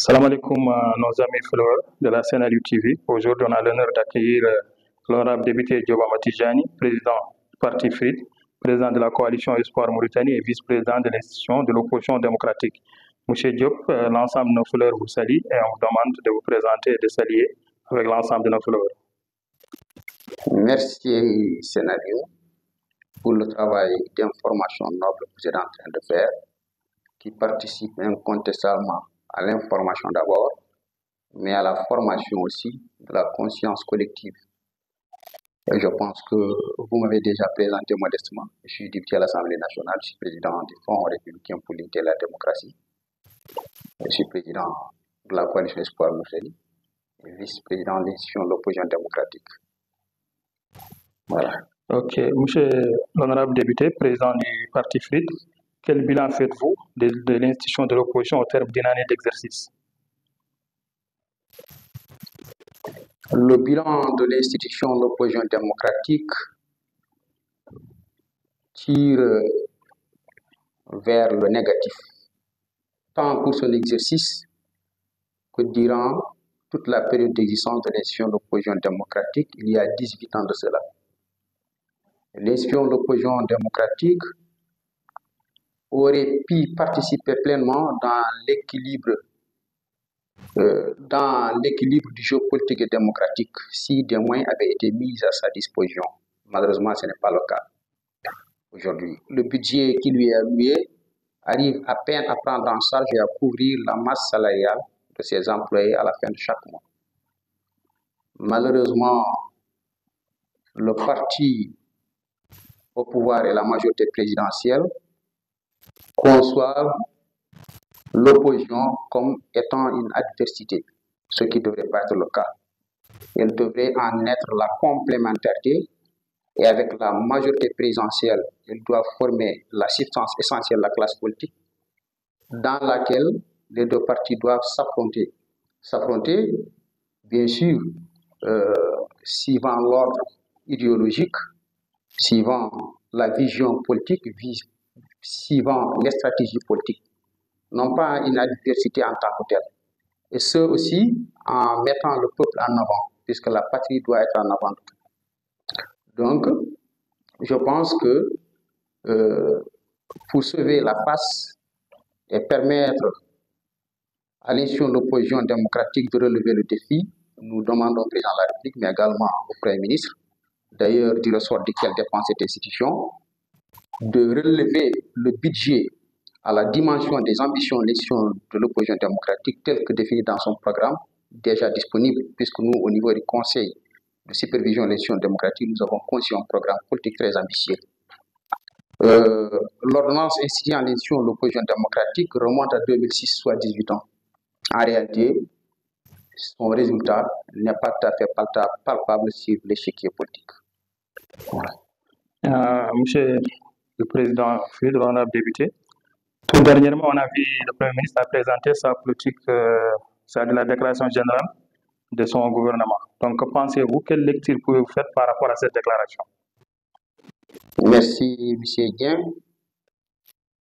Salam alaikum à nos amis followers de la Sénat TV. Aujourd'hui, on a l'honneur d'accueillir l'honorable député Dioba Matijani, président du Parti FRID, président de la coalition Espoir Mauritanie et vice-président de l'institution de l'opposition démocratique. Monsieur Diop, l'ensemble de nos followers vous salue et on vous demande de vous présenter et de saluer avec l'ensemble de nos followers. Merci Sénario pour le travail d'information noble que vous êtes en train de faire, qui participe incontestablement à l'information d'abord, mais à la formation aussi de la conscience collective. Et je pense que vous m'avez déjà présenté modestement. Je suis député à l'Assemblée nationale, je suis président du Fonds républicain pour l'unité et la démocratie. Je suis président de la coalition Espoir Mauritanie et vice-président de l'institution de l'opposition démocratique. Voilà. Ok, monsieur l'honorable député, président du Parti FRID, quel bilan faites-vous de l'institution de l'opposition au terme d'une année d'exercice? Le bilan de l'institution de l'opposition démocratique tire vers le négatif, tant pour son exercice que durant toute la période d'existence de l'institution de l'opposition démocratique, il y a 18 ans de cela. L'institution de l'opposition démocratique aurait pu participer pleinement dans l'équilibre du jeu politique et démocratique si des moyens avaient été mis à sa disposition. Malheureusement, ce n'est pas le cas aujourd'hui. Le budget qui lui est alloué arrive à peine à prendre en charge et à couvrir la masse salariale de ses employés à la fin de chaque mois. Malheureusement, le parti au pouvoir et la majorité présidentielle conçoivent l'opposition comme étant une adversité, ce qui ne devrait pas être le cas. Il devrait en être la complémentarité et avec la majorité présidentielle, il doit former la substance essentielle de la classe politique dans laquelle les deux partis doivent s'affronter. S'affronter, bien sûr, suivant l'ordre idéologique, suivant la vision politique, suivant les stratégies politiques, non pas une adversité en tant que telle. Et ce aussi en mettant le peuple en avant, puisque la patrie doit être en avant. Donc, je pense que pour sauver la face et permettre à l'institution de l'opposition démocratique de relever le défi, nous demandons au président de la République, mais également au Premier ministre, d'ailleurs du ressort duquel dépend cette institution, de relever le budget à la dimension des ambitions de l'institution de l'opposition démocratique telle que définie dans son programme, déjà disponible, puisque nous, au niveau du Conseil de supervision de l'institution démocratique, nous avons conçu un programme politique très ambitieux. L'ordonnance instituant l'institution de l'opposition démocratique remonte à 2006, soit 18 ans. En réalité, son résultat n'est pas tout à fait palpable sur l'échiquier politique. Voilà. Monsieur le président FRID, l'honorable député, tout dernièrement, on a vu le Premier ministre a présenté sa politique, de la déclaration générale de son gouvernement. Donc, pensez-vous, quelle lecture pouvez-vous faire par rapport à cette déclaration? Merci, M. Dien.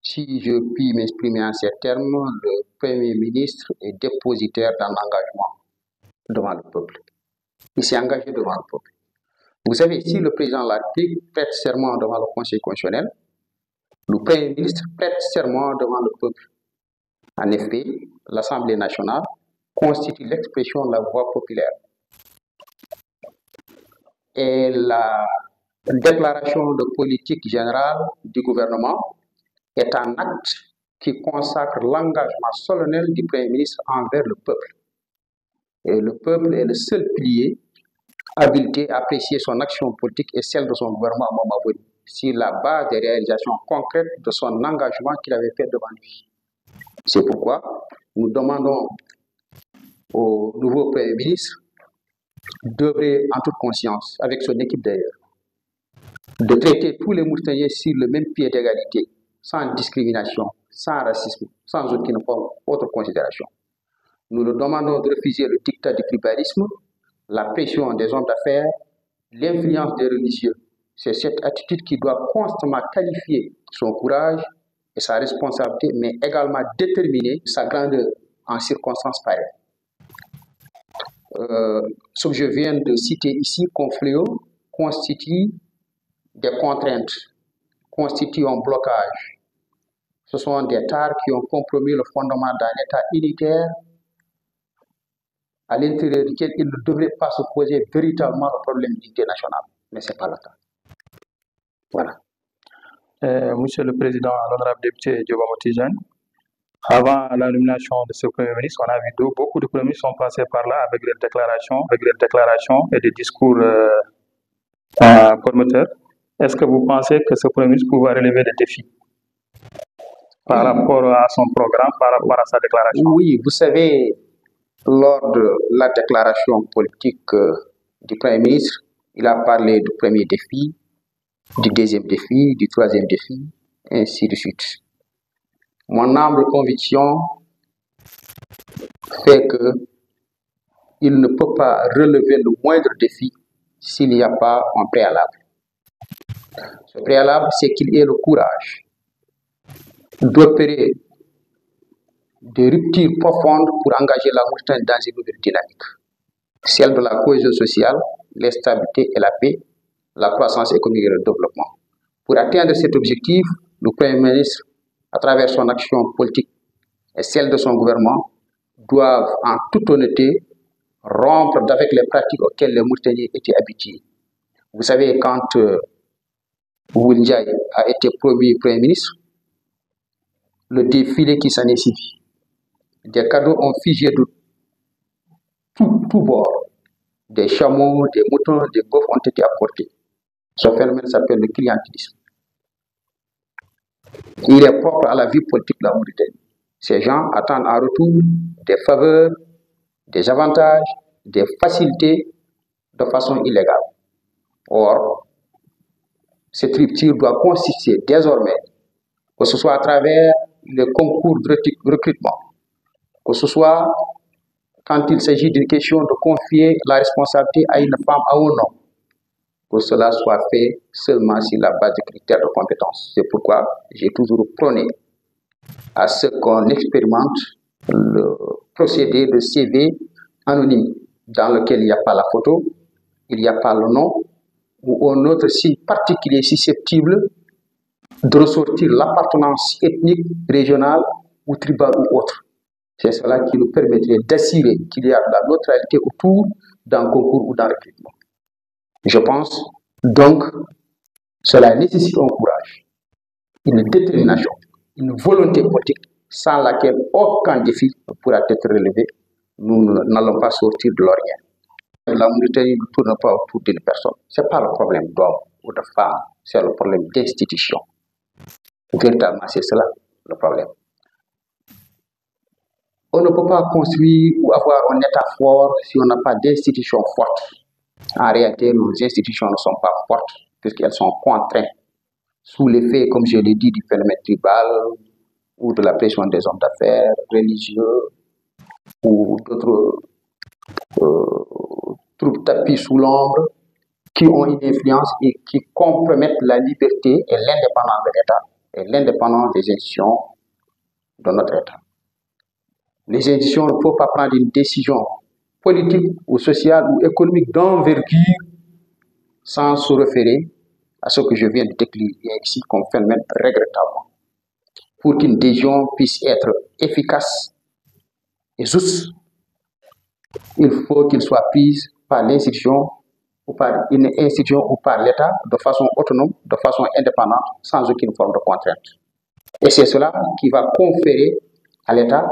Si je puis m'exprimer en ces termes, le Premier ministre est dépositaire d'un engagement devant le peuple. Il s'est engagé devant le peuple. Vous savez, si le président de la République prête serment devant le Conseil constitutionnel, le Premier ministre prête serment devant le peuple. En effet, l'Assemblée nationale constitue l'expression de la voix populaire. Et la déclaration de politique générale du gouvernement est un acte qui consacre l'engagement solennel du Premier ministre envers le peuple. Et le peuple est le seul pilier habilité à apprécier son action politique et celle de son gouvernement à moment venu, sur la base des réalisations concrètes de son engagement qu'il avait fait devant lui. C'est pourquoi nous demandons au nouveau Premier ministre d'œuvrer en toute conscience, avec son équipe d'ailleurs, de traiter tous les Mauritaniens sur le même pied d'égalité, sans discrimination, sans racisme, sans autre considération. Nous le demandons de refuser le dictat du tribalisme, la pression des hommes d'affaires, l'influence des religieux. C'est cette attitude qui doit constamment qualifier son courage et sa responsabilité, mais également déterminer sa grandeur. en circonstances pareilles. Ce que je viens de citer ici, confléo, constitue des contraintes, constitue un blocage. Ce sont des tares qui ont compromis le fondement d'un État unitaire à l'intérieur duquel il ne devrait pas se poser véritablement le problème d'unité nationale. Mais ce n'est pas le cas. Voilà. Monsieur le Président, l'honorable député Dioba Motijane, avant la nomination de ce Premier ministre, on a vu beaucoup de premiers sont passés par là avec des déclarations et des discours promoteurs. Est-ce que vous pensez que ce Premier ministre pourra relever des défis par rapport à son programme, par rapport à sa déclaration? Oui, vous savez, lors de la déclaration politique du Premier ministre, il a parlé du premier défi, du deuxième défi, du troisième défi, et ainsi de suite. Mon humble conviction fait qu'il ne peut pas relever le moindre défi s'il n'y a pas un préalable. Ce préalable, c'est qu'il ait le courage d'opérer des ruptures profondes pour engager la Mauritanie dans une nouvelle dynamique. Celle de la cohésion sociale, la stabilité et la paix, la croissance économique et le développement. Pour atteindre cet objectif, le Premier ministre, à travers son action politique et celle de son gouvernement, doivent en toute honnêteté rompre avec les pratiques auxquelles les Mauritaniens étaient habitués. Vous savez, quand Boun Ndiaye a été promu Premier ministre, le défilé qui s'en est suivi, des cadeaux ont figé de tout bord. Des chameaux, des moutons, des bœufs ont été apportés. Ce phénomène s'appelle le clientélisme. Il est propre à la vie politique de la Mauritanie. Ces gens attendent en retour des faveurs, des avantages, des facilités de façon illégale. Or, cette rupture doit consister désormais, que ce soit à travers les concours de recrutement, que ce soit quand il s'agit d'une question de confier la responsabilité à une femme, à un homme, que cela soit fait seulement sur la base des critères de compétence. C'est pourquoi j'ai toujours prôné à ce qu'on expérimente le procédé de CV anonyme, dans lequel il n'y a pas la photo, il n'y a pas le nom, ou un autre signe particulier susceptible de ressortir l'appartenance ethnique, régionale ou tribale ou autre. C'est cela qui nous permettrait d'assurer qu'il y a de la neutralité autour d'un concours ou d'un recrutement. Je pense donc que cela nécessite un courage, une détermination, une volonté politique sans laquelle aucun défi ne pourra être relevé. Nous n'allons pas sortir de l'orient. La Mauritanie ne tourne pas autour d'une personne. Ce n'est pas le problème d'homme ou de femme, c'est le problème d'institution. Véritablement, c'est cela le problème. On ne peut pas construire ou avoir un État fort si on n'a pas d'institutions fortes. En réalité, nos institutions ne sont pas fortes puisqu'elles sont contraintes sous l'effet, comme je l'ai dit, du phénomène tribal ou de la pression des hommes d'affaires, religieux ou d'autres troupes tapis sous l'ombre qui ont une influence et qui compromettent la liberté et l'indépendance de l'État et l'indépendance des institutions de notre État. Les institutions ne peuvent pas prendre une décision politique ou sociale ou économique d'envergure sans se référer à ce que je viens de décrire ici comme phénomène regrettable. Pour qu'une décision puisse être efficace et juste, il faut qu'elle soit prise par l'institution ou par une institution ou par l'État de façon autonome, de façon indépendante, sans aucune forme de contrainte. Et c'est cela qui va conférer à l'État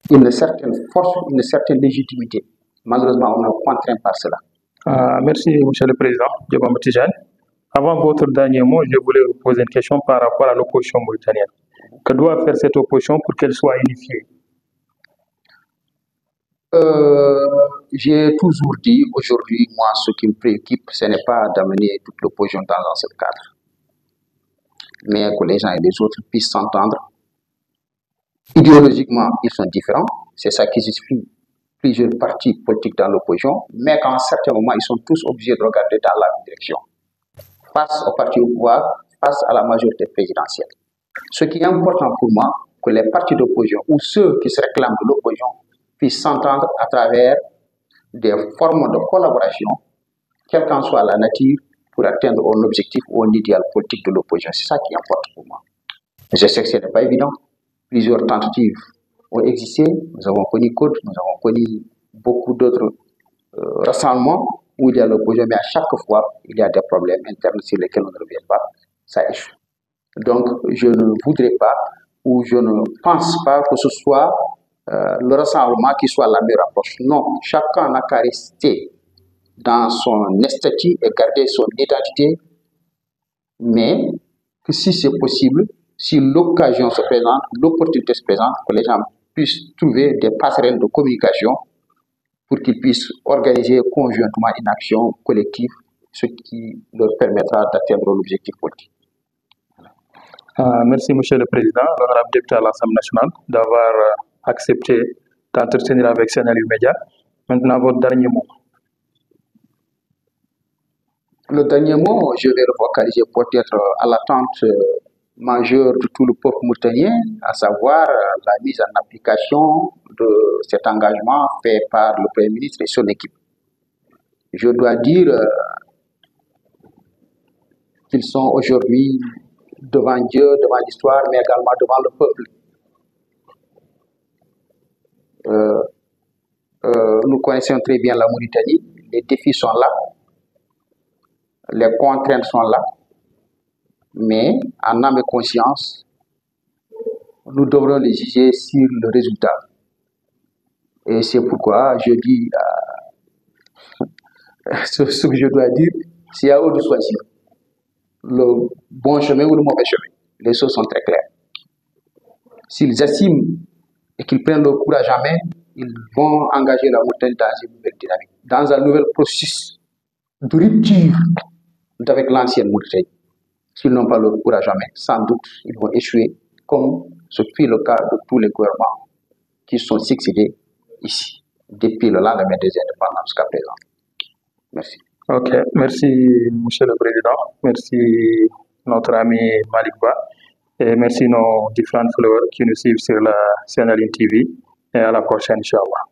une certaine force, une certaine légitimité. Malheureusement, on est contraint par cela. Merci, Monsieur le Président Dioba Motijane. Avant votre dernier mot, je voulais vous poser une question par rapport à l'opposition mauritanienne. Que doit faire cette opposition pour qu'elle soit unifiée? J'ai toujours dit, aujourd'hui, moi, ce qui me préoccupe, ce n'est pas d'amener toute l'opposition dans un seul cadre, mais que les uns et les autres puissent s'entendre. Idéologiquement, ils sont différents, c'est ça qui justifie plusieurs partis politiques dans l'opposition, mais qu'à un certain moment, ils sont tous obligés de regarder dans la même direction, face au parti au pouvoir, face à la majorité présidentielle. Ce qui est important pour moi, que les partis d'opposition ou ceux qui se réclament de l'opposition puissent s'entendre à travers des formes de collaboration, quelle qu'en soit la nature, pour atteindre un objectif ou un idéal politique de l'opposition. C'est ça qui importe pour moi. Je sais que ce n'est pas évident. Plusieurs tentatives ont existé. Nous avons connu CODE, nous avons connu beaucoup d'autres rassemblements où il y a l'opposition, mais à chaque fois, il y a des problèmes internes sur lesquels on ne revient pas. Ça échoue. Donc, je ne voudrais pas ou je ne pense pas que ce soit le rassemblement qui soit la meilleure approche. Non, chacun n'a qu'à rester dans son statut et garder son identité, mais que si c'est possible, si l'occasion se présente, l'opportunité se présente, que les gens puissent trouver des passerelles de communication pour qu'ils puissent organiser conjointement une action collective, ce qui leur permettra d'atteindre l'objectif politique. Merci, Monsieur le Président, l'honorable député à l'Assemblée nationale, d'avoir accepté d'entretenir avec Sénégal Média. Maintenant, votre dernier mot. Le dernier mot, je vais le focaliser peut-être à l'attente majeure de tout le peuple mauritanien, à savoir la mise en application de cet engagement fait par le Premier ministre et son équipe. Je dois dire qu'ils sont aujourd'hui devant Dieu, devant l'histoire, mais également devant le peuple. Nous connaissons très bien la Mauritanie, les défis sont là, les contraintes sont là, mais en âme et conscience, nous devrons les juger sur le résultat. Et c'est pourquoi je dis ce que je dois dire, c'est à eux de choisir le bon chemin ou le mauvais chemin. Les choses sont très claires. S'ils estiment et qu'ils prennent leur courage en main, ils vont engager la Mauritanie dans une nouvelle dynamique, dans un nouvel processus de rupture avec l'ancienne Mauritanie. S'ils n'ont pas leur courage en main, sans doute, ils vont échouer, comme ce fut le cas de tous les gouvernements qui sont succédés ici, depuis le lendemain des indépendances jusqu'à présent. Merci. Ok, merci, Monsieur le Président. Merci, notre ami Malik Ba. Et merci nos différents followers qui nous suivent sur la Sénégal TV. Et à la prochaine, Inch'Allah.